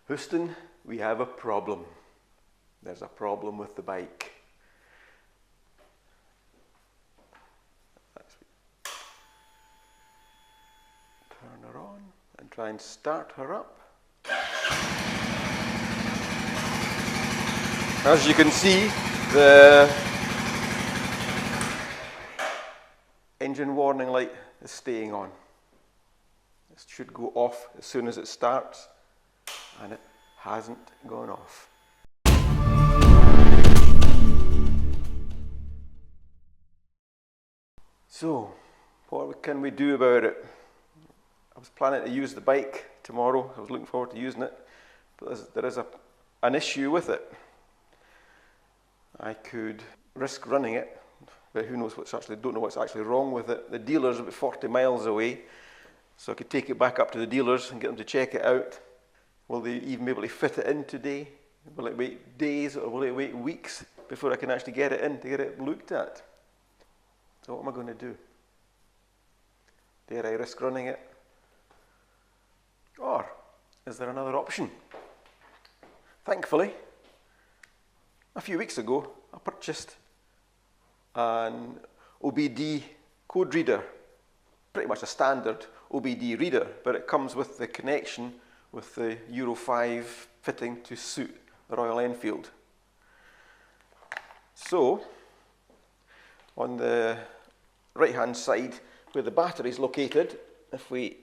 Houston, we have a problem. There's a problem with the bike. Turn her on and try and start her up. As you can see, the engine warning light is staying on. It should go off as soon as it starts, and it hasn't gone off. So, what can we do about it? I was planning to use the bike tomorrow. I was looking forward to using it, but there is an issue with it. I could risk running it, but who knows don't know what's actually wrong with it. The dealer's about 40 miles away, so I could take it back up to the dealers and get them to check it out. Will they even be able to fit it in today? Will it wait days or will it wait weeks before I can actually get it in to get it looked at? So what am I going to do? Dare I risk running it? Or is there another option? Thankfully, a few weeks ago, I purchased an OBD code reader, pretty much a standard OBD reader, but it comes with the connection with the Euro 5 fitting to suit the Royal Enfield. So, on the right hand side where the battery is located, if we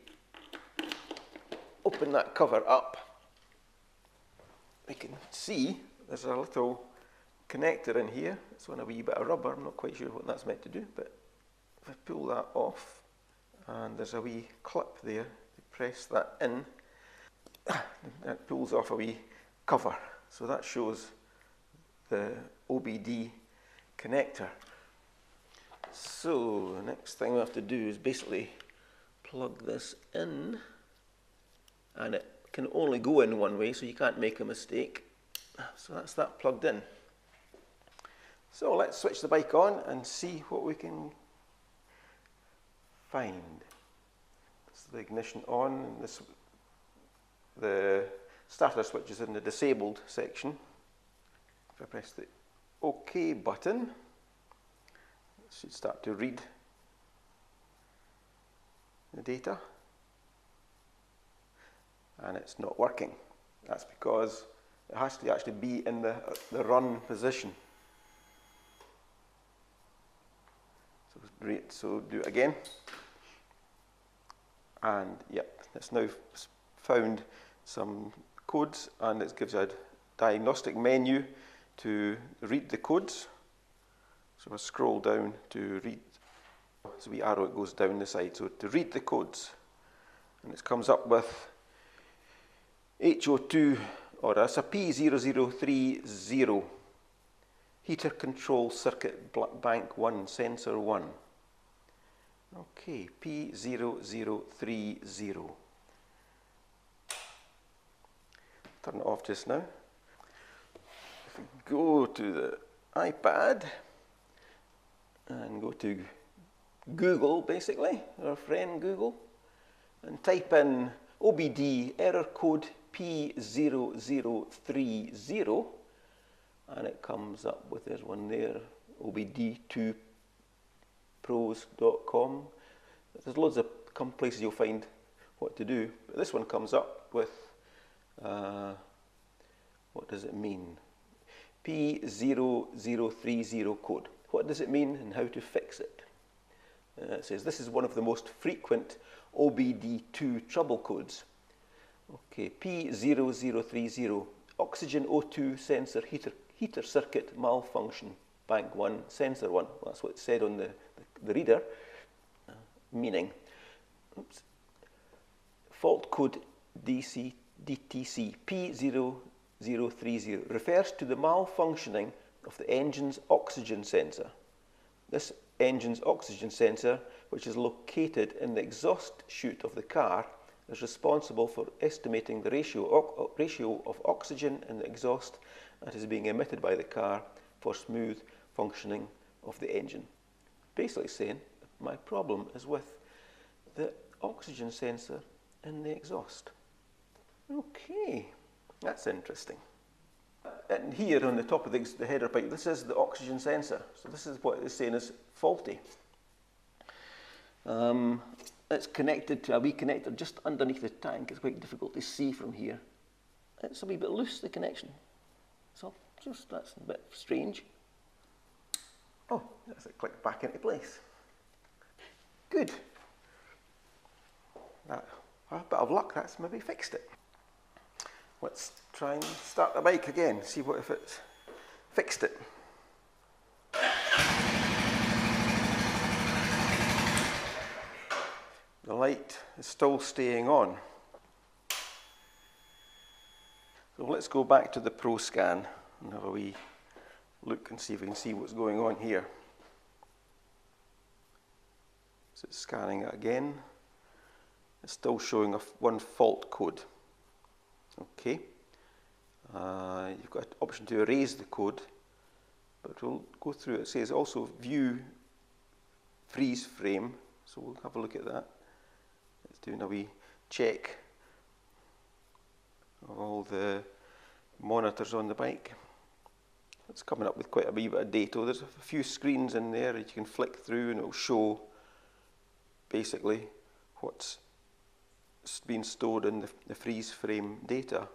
open that cover up, we can see there's a little connector in here. It's on a wee bit of rubber. I'm not quite sure what that's meant to do, but if I pull that off, and there's a wee clip there, you press that in, that pulls off a wee cover. So that shows the OBD connector. So the next thing we have to do is basically plug this in, and it can only go in one way, so you can't make a mistake. So that's that plugged in. So let's switch the bike on and see what we can find. This is the ignition on, and the starter switch is in the disabled section. If I press the OK button, it should start to read the data. And it's not working. That's because it has to actually be in the run position. So do it again. And yep, it's now found some codes, and it gives a diagnostic menu to read the codes. So I scroll down to read. It's a wee arrow, it goes down the side. So to read the codes, and it comes up with HO2, or that's a P0030, heater control circuit bank 1, sensor 1. Okay, P0030. Turn it off just now. If we go to the iPad and go to Google, basically, our friend Google, and type in OBD error code P0030, and it comes up with, there's one there, obd2pros.com. There's loads of places you'll find what to do, but this one comes up with, what does it mean? P0030 code. What does it mean and how to fix it? It says this is one of the most frequent OBD2 trouble codes. Okay, P0030, oxygen O2 sensor heater circuit malfunction, bank 1, sensor 1. Well, that's what it said on the reader. Meaning, fault code DTC P0030 refers to the malfunctioning of the engine's oxygen sensor. This engine's oxygen sensor, which is located in the exhaust chute of the car, is responsible for estimating the ratio of oxygen in the exhaust that is being emitted by the car for smooth functioning of the engine. Basically saying, my problem is with the oxygen sensor in the exhaust. Okay, That's interesting. And here on the top of the header pipe, this is the oxygen sensor. So this is what it's saying is faulty. It's connected to a wee connector just underneath the tank. It's quite difficult to see from here. It's a wee bit loose, the connection. So just that's a bit strange. Oh, that's it clicked back into place. Good. That, a bit of luck, that's maybe fixed it. Let's try and start the bike again, see what if it's fixed it. The light is still staying on. So let's go back to the Pro Scan and have a wee look and see if we can see what's going on here. So it's scanning it again. It's still showing one fault code. Okay. You've got an option to erase the code, but we'll go through it. It says also view freeze frame, so we'll have a look at that. It's doing a wee check of all the monitors on the bike. It's coming up with quite a wee bit of data. There's a few screens in there that you can flick through and it'll show basically what's been stored in the freeze frame data.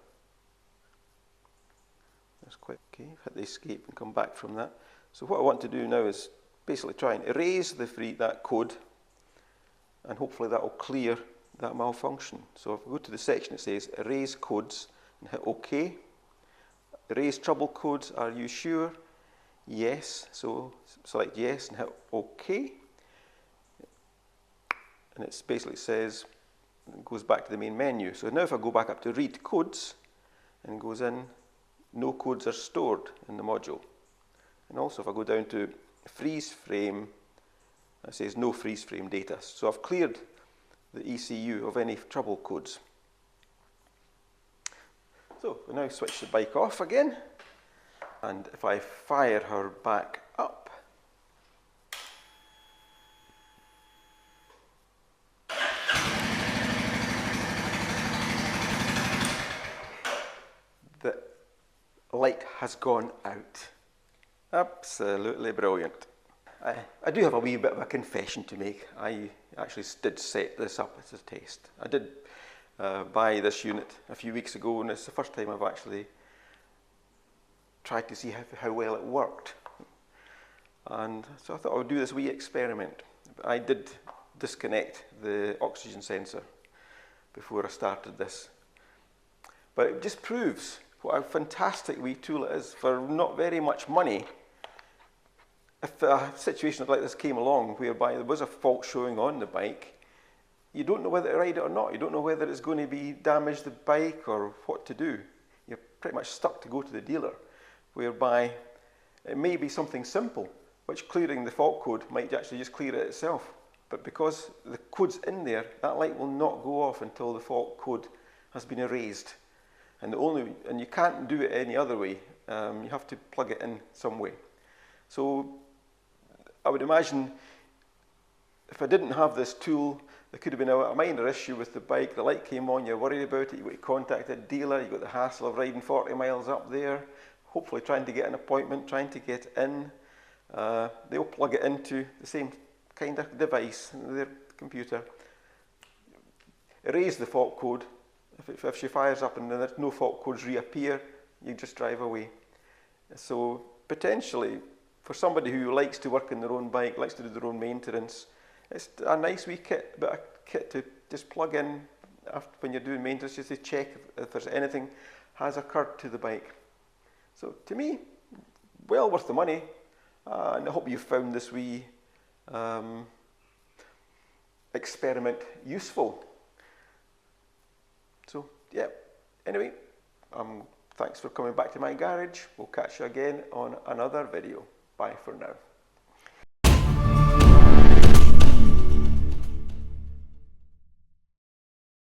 That's quite okay. Hit the escape and come back from that. So what I want to do now is basically try and erase that code, and hopefully that will clear that malfunction. So if we go to the section that says erase codes and hit OK. Erase trouble codes, are you sure? Yes. So select yes and hit OK. And it basically says, it goes back to the main menu. So now if I go back up to read codes and goes in, no codes are stored in the module. And also if I go down to freeze frame, it says no freeze frame data. So I've cleared the ECU of any trouble codes. So we now switch the bike off again, and if I fire her back up, the light has gone out. Absolutely brilliant. I do have a wee bit of a confession to make. I actually did set this up as a test. I did buy this unit a few weeks ago, and it's the first time I've actually tried to see how well it worked. And so I thought I would do this wee experiment. I did disconnect the oxygen sensor before I started this. But it just proves what a fantastic wee tool it is for not very much money. If a situation like this came along whereby there was a fault showing on the bike, you don't know whether to ride it or not. You don't know whether it's going to be damage the bike or what to do. You're pretty much stuck to go to the dealer, whereby it may be something simple, which clearing the fault code might actually just clear it itself. But because the code's in there, that light will not go off until the fault code has been erased. And you can't do it any other way. You have to plug it in some way. So I would imagine if I didn't have this tool, there could have been a minor issue with the bike. The light came on, you're worried about it, you got to contact a dealer, you've got the hassle of riding 40 miles up there, hopefully trying to get an appointment, trying to get in. They'll plug it into the same kind of device, their computer. Erase the fault code. If she fires up and then there's no fault codes reappear, you just drive away. So potentially, for somebody who likes to work on their own bike, likes to do their own maintenance, it's a nice wee kit, but a kit to just plug in when you're doing maintenance, just to check if there's anything has occurred to the bike. So to me, well worth the money, and I hope you found this wee experiment useful. So yeah, anyway, thanks for coming back to my garage. We'll catch you again on another video. Bye for now.